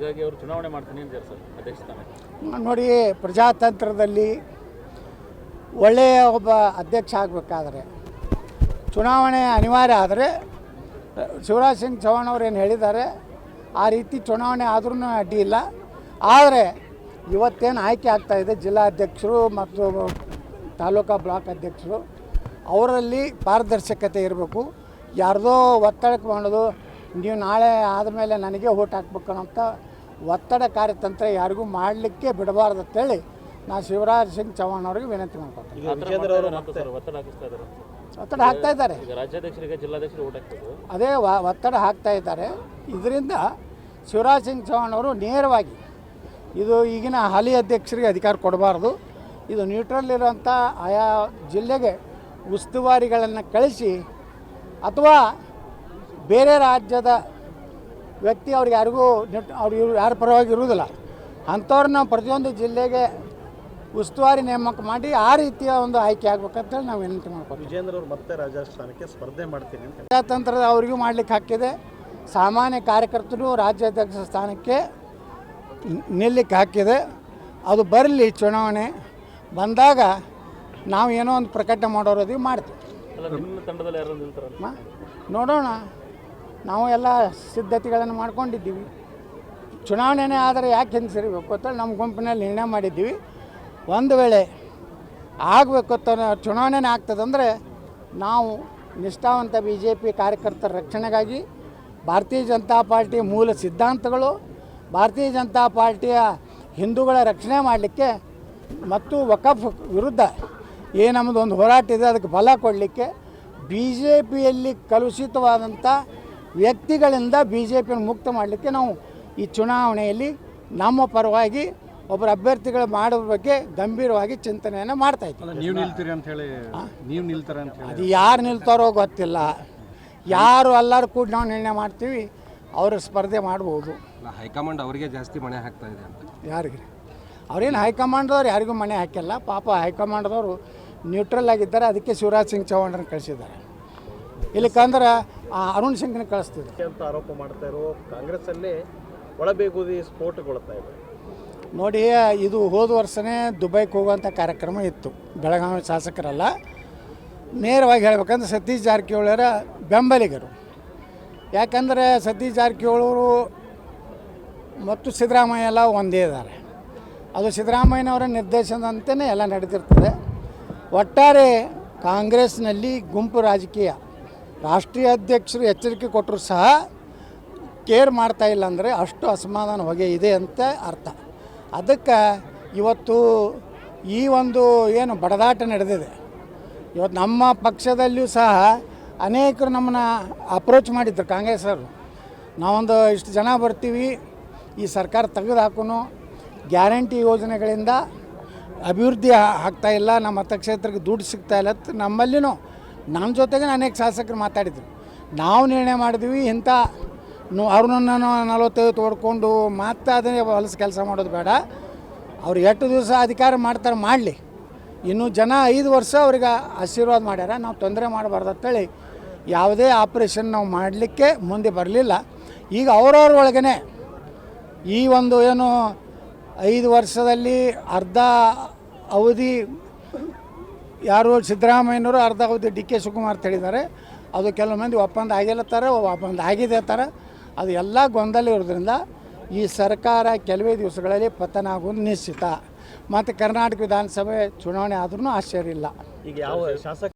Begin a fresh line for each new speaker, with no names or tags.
ಹೀಗಾಗಿ ಅವರು ಚುನಾವಣೆ ಮಾಡ್ತೀನಿ ಅಂತಾರೆ ಸರ್ ಅಧ್ಯಕ್ಷ ಸ್ಥಾನಕ್ಕೆ.
ನೋಡಿ, ಪ್ರಜಾತಂತ್ರದಲ್ಲಿ ಒಳ್ಳೆಯ ಒಬ್ಬ ಅಧ್ಯಕ್ಷ ಆಗಬೇಕಾದ್ರೆ ಚುನಾವಣೆ ಅನಿವಾರ್ಯ ಆದರೆ ಶಿವರಾಜ್ ಸಿಂಗ್ ಚೌಹಾಣ್ ಅವರು ಏನು ಹೇಳಿದ್ದಾರೆ ಆ ರೀತಿ ಚುನಾವಣೆ ಆದ್ರೂ ಅಡ್ಡಿ ಇಲ್ಲ. ಆದರೆ ಇವತ್ತೇನು ಆಯ್ಕೆ ಆಗ್ತಾಯಿದೆ ಜಿಲ್ಲಾಧ್ಯಕ್ಷರು ಮತ್ತು ತಾಲೂಕಾ ಬ್ಲಾಕ್ ಅಧ್ಯಕ್ಷರು, ಅವರಲ್ಲಿ ಪಾರದರ್ಶಕತೆ ಇರಬೇಕು. ಯಾರ್ದೋ ಒತ್ತಡಕ್ಕೆ ಮಾಡೋದು, ನೀವು ನಾಳೆ ಆದಮೇಲೆ ನನಗೆ ಓಟ್ ಹಾಕ್ಬೇಕು ಅನ್ನೋಂಥ ಒತ್ತಡ ಕಾರ್ಯತಂತ್ರ ಯಾರಿಗೂ ಮಾಡಲಿಕ್ಕೆ ಬಿಡಬಾರ್ದು ಅಂತೇಳಿ ನಾನು ಶಿವರಾಜ್ ಸಿಂಗ್ ಚೌಹಾಣ್ ಅವರಿಗೆ ವಿನಂತಿ ಮಾಡ್ಕೊತೀನಿ. ಒತ್ತಡ ಹಾಕ್ತಾ ಇದ್ದಾರೆ,
ರಾಜ್ಯಾಧ್ಯಕ್ಷರಿಗೆ ಜಿಲ್ಲಾಧ್ಯಕ್ಷರು ಓಟ್ ಹಾಕ್ಬೇಕು,
ಅದೇ ಒತ್ತಡ ಹಾಕ್ತಾ ಇದ್ದಾರೆ. ಇದರಿಂದ ಶಿವರಾಜ್ ಸಿಂಗ್ ಚೌಹಾಣ್ ಅವರು ನೇರವಾಗಿ ಇದು ಈಗಿನ ಹಾಲಿ ಅಧ್ಯಕ್ಷರಿಗೆ ಅಧಿಕಾರ ಕೊಡಬಾರ್ದು, ಇದು ನ್ಯೂಟ್ರಲ್ ಇರೋಂಥ ಆಯಾ ಜಿಲ್ಲೆಗೆ ಉಸ್ತುವಾರಿಗಳನ್ನು ಕಳಿಸಿ ಅಥವಾ ಬೇರೆ ರಾಜ್ಯದ ವ್ಯಕ್ತಿ ಅವ್ರಿಗೆ ಯಾರಿಗೂ ಅವ್ರು ಯಾರ ಪರವಾಗಿ ಇರುವುದಿಲ್ಲ ಅಂಥವ್ರನ್ನ ಪ್ರತಿಯೊಂದು ಜಿಲ್ಲೆಗೆ ಉಸ್ತುವಾರಿ ನೇಮಕ ಮಾಡಿ ಆ ರೀತಿಯ ಒಂದು ಆಯ್ಕೆ ಆಗ್ಬೇಕಂತೇಳಿ ನಾವು ವಿನಂತಿ ಮಾಡ್ತೀವಿ.
ವಿಜೇಂದ್ರ ಅವರು ಮತ್ತೆ ರಾಜ್ಯಾಧ್ಯಕ್ಷ ಸ್ಪರ್ಧೆ ಮಾಡ್ತೀನಿ ಅಂತ
ಪ್ರಜಾತಂತ್ರದ ಅವರಿಗೂ ಮಾಡಲಿಕ್ಕೆ ಹಾಕಿದೆ. ಸಾಮಾನ್ಯ ಕಾರ್ಯಕರ್ತರು ರಾಜ್ಯಾಧ್ಯಕ್ಷ ಸ್ಥಾನಕ್ಕೆ ನಿಲ್ಲಕ್ಕೆ ಹಾಕಿದೆ. ಅದು ಬರಲಿ, ಚುನಾವಣೆ ಬಂದಾಗ ನಾವು ಏನೋ ಒಂದು ಪ್ರಕಟಣೆ ಮಾಡೋದು ಮಾಡ್ತೀವಿ.
ನಿಮ್ಮ ತಂಡದಲ್ಲಿ ಯಾರು ನಿಲ್ತಾರ
ನೋಡೋಣ, ನಾವು ಎಲ್ಲ ಸಿದ್ಧತೆಗಳನ್ನು ಮಾಡ್ಕೊಂಡಿದ್ದೀವಿ. ಚುನಾವಣೆನೇ ಆದರೆ ಯಾಕೆ ಹಿಂಸರಿಬೇಕು ಅಂತ ನಮ್ಮ ಗುಂಪಿನಲ್ಲಿ ನಿರ್ಣಯ ಮಾಡಿದ್ದೀವಿ. ಒಂದು ವೇಳೆ ಆಗಬೇಕು ಅಂತ ಚುನಾವಣೆನೇ ಆಗ್ತದಂದರೆ ನಾವು ನಿಷ್ಠಾವಂತ BJP ಕಾರ್ಯಕರ್ತರ ರಕ್ಷಣೆಗಾಗಿ ಭಾರತೀಯ ಜನತಾ ಪಾರ್ಟಿಯ ಮೂಲ ಸಿದ್ಧಾಂತಗಳು, ಭಾರತೀಯ ಜನತಾ ಪಾರ್ಟಿಯ ಹಿಂದೂಗಳ ರಕ್ಷಣೆ ಮಾಡಲಿಕ್ಕೆ ಮತ್ತು ವಕಫ್ ವಿರುದ್ಧ ಏನು ನಮ್ಮದು ಒಂದು ಹೋರಾಟ ಇದೆ ಅದಕ್ಕೆ ಬಲ ಕೊಡಲಿಕ್ಕೆ BJPಯಲ್ಲಿ ಕಲುಷಿತವಾದಂಥ ವ್ಯಕ್ತಿಗಳಿಂದ BJPಯನ್ನು ಮುಕ್ತ ಮಾಡಲಿಕ್ಕೆ ನಾವು ಈ ಚುನಾವಣೆಯಲ್ಲಿ ನಮ್ಮ ಪರವಾಗಿ ಒಬ್ಬರು ಅಭ್ಯರ್ಥಿಗಳು ಮಾಡೋದ್ರ ಬಗ್ಗೆ ಗಂಭೀರವಾಗಿ ಚಿಂತನೆಯನ್ನು ಮಾಡ್ತಾಯಿದ್ದೀವಿ.
ನೀವು ನಿಲ್ತೀರಿ ಅಂತ ಹೇಳಿ ನೀವು ನಿಲ್ತಾರೆ ಅಂತ ಹೇಳಿ
ಅದು ಯಾರು ನಿಲ್ತಾರೋ ಗೊತ್ತಿಲ್ಲ, ಯಾರು ಎಲ್ಲರೂ ಕೂಡ ನಾವು ನಿರ್ಣಯ ಮಾಡ್ತೀವಿ, ಅವರು ಸ್ಪರ್ಧೆ ಮಾಡ್ಬೋದು.
ಹೈಕಮಾಂಡ್ ಅವರಿಗೆ ಜಾಸ್ತಿ ಮಣೆ ಹಾಕ್ತಾ ಇದೆ ಅಂತ.
ಯಾರಿಗೆ? ಅವ್ರೇನು ಹೈಕಮಾಂಡ್ದವ್ರು ಯಾರಿಗೂ ಮಣೆ ಹಾಕಿಲ್ಲ. ಪಾಪ ಹೈಕಮಾಂಡ್ದವರು ನ್ಯೂಟ್ರಲ್ ಆಗಿದ್ದಾರೆ, ಅದಕ್ಕೆ ಶಿವರಾಜ್ ಸಿಂಗ್ ಚೌಹಾಣ್ರನ್ನ ಕಳಿಸಿದ್ದಾರೆ. ಇಲ್ಲಕ್ಕಂದ್ರೆ ಅರುಣ್ ಸಿಂಗ್ನ ಕಳಿಸ್ತಿದ್ದಾರೆ
ಅಂತ ಆರೋಪ ಮಾಡ್ತಾ ಇರೋ ಕಾಂಗ್ರೆಸ್ಸಲ್ಲಿ ಒಳಬೇಗುದಿ ಸ್ಫೋಟಗೊಳ್ತಾ ಇದೆ.
ನೋಡಿ, ಇದು ಹೋದ ವರ್ಷವೇ ದುಬೈಗೆ ಹೋಗುವಂಥ ಕಾರ್ಯಕ್ರಮ ಇತ್ತು. ಬೆಳಗಾವಿ ಶಾಸಕರಲ್ಲ, ನೇರವಾಗಿ ಹೇಳ್ಬೇಕಂದ್ರೆ ಸತೀಶ್ ಜಾರಕಿಹೊಳಿಯವರ ಬೆಂಬಲಿಗರು. ಯಾಕಂದರೆ ಸತೀಶ್ ಜಾರಕಿಹೊಳಿಯವರು ಮತ್ತು ಸಿದ್ದರಾಮಯ್ಯ ಎಲ್ಲ ಒಂದೇ ಇದ್ದಾರೆ. ಅದು ಸಿದ್ದರಾಮಯ್ಯನವರ ನಿರ್ದೇಶನದಂತೆಯೇ ಎಲ್ಲ ನಡೆದಿರ್ತದೆ. ಒಟ್ಟಾರೆ ಕಾಂಗ್ರೆಸ್ನಲ್ಲಿ ಗುಂಪು ರಾಜಕೀಯ, ರಾಷ್ಟ್ರೀಯ ಅಧ್ಯಕ್ಷರು ಎಚ್ಚರಿಕೆ ಕೊಟ್ಟರು ಸಹ ಕೇರ್ ಮಾಡ್ತಾಯಿಲ್ಲ ಅಂದರೆ ಅಷ್ಟು ಅಸಮಾಧಾನ ಹೊಗೆ ಇದೆ ಅಂತ ಅರ್ಥ. ಅದಕ್ಕೆ ಇವತ್ತು ಈ ಒಂದು ಏನು ಬಡದಾಟ ನಡೆದಿದೆ, ಇವತ್ತು ನಮ್ಮ ಪಕ್ಷದಲ್ಲಿಯೂ ಸಹ ಅನೇಕರು ನಮ್ಮನ್ನು ಅಪ್ರೋಚ್ ಮಾಡಿದ್ರು ಕಾಂಗ್ರೆಸ್ಸವರು. ನಾವೊಂದು ಇಷ್ಟು ಜನ ಬರ್ತೀವಿ, ಈ ಸರ್ಕಾರ ತೆಗೆದು ಹಾಕೋನು, ಗ್ಯಾರಂಟಿ ಯೋಜನೆಗಳಿಂದ ಅಭಿವೃದ್ಧಿ ಆಗ್ತಾಯಿಲ್ಲ, ನಮ್ಮ ಮತಕ್ಷೇತ್ರಕ್ಕೆ ದುಡ್ಡು ಸಿಗ್ತಾಯಿಲ್ಲ ಅಂತ ನಮ್ಮಲ್ಲಿನೂ ನಮ್ಮ ಜೊತೆಗೆ ಅನೇಕ ಶಾಸಕರು ಮಾತಾಡಿದರು. ನಾವು ನಿರ್ಣಯ ಮಾಡಿದ್ವಿ, ಇಂಥ ಅವ್ರನ್ನ 45 ತೋಡ್ಕೊಂಡು ಮತ್ತೆ ಅದನ್ನೇ ಹೊಲಸು ಕೆಲಸ ಮಾಡೋದು ಬೇಡ. ಅವ್ರು ಎಷ್ಟು ದಿವಸ ಅಧಿಕಾರ ಮಾಡ್ತಾರೆ ಮಾಡಲಿ, ಇನ್ನು ಜನ 5 ವರ್ಷ ಅವ್ರಿಗೆ ಆಶೀರ್ವಾದ ಮಾಡ್ಯಾರ, ನಾವು ತೊಂದರೆ ಮಾಡಬಾರ್ದು ಅಂತೇಳಿ ಯಾವುದೇ ಆಪ್ರೇಷನ್ ನಾವು ಮಾಡಲಿಕ್ಕೆ ಮುಂದೆ ಬರಲಿಲ್ಲ. ಈಗ ಅವ್ರವ್ರ ಒಳಗೇ ಈ ಒಂದು ಏನು 5 ವರ್ಷದಲ್ಲಿ ಅರ್ಧ ಅವಧಿ ಯಾರು ಸಿದ್ದರಾಮಯ್ಯನವರು, ಅರ್ಧ ಅವಧಿ DK ಶಿವಕುಮಾರ್ ಅಂತ ಹೇಳಿದ್ದಾರೆ. ಅದು ಕೆಲವು ಮಂದಿ ಒಪ್ಪಂದ ಆಗಿಲ್ಲತ್ತಾರೆ, ಒಪ್ಪಂದ ಆಗಿದೆ ಅಂತಾರೆ. ಅದು ಎಲ್ಲ ಗೊಂದಲ ಇರೋದ್ರಿಂದ ಈ ಸರ್ಕಾರ ಕೆಲವೇ ದಿವಸಗಳಲ್ಲಿ ಪತನ ಆಗೋದು ನಿಶ್ಚಿತ. ಮತ್ತು ಕರ್ನಾಟಕ ವಿಧಾನಸಭೆ ಚುನಾವಣೆ ಆದ್ರೂ ಆಶ್ಚರ್ಯ ಇಲ್ಲ.
ಈಗ ಯಾವ ಶಾಸಕ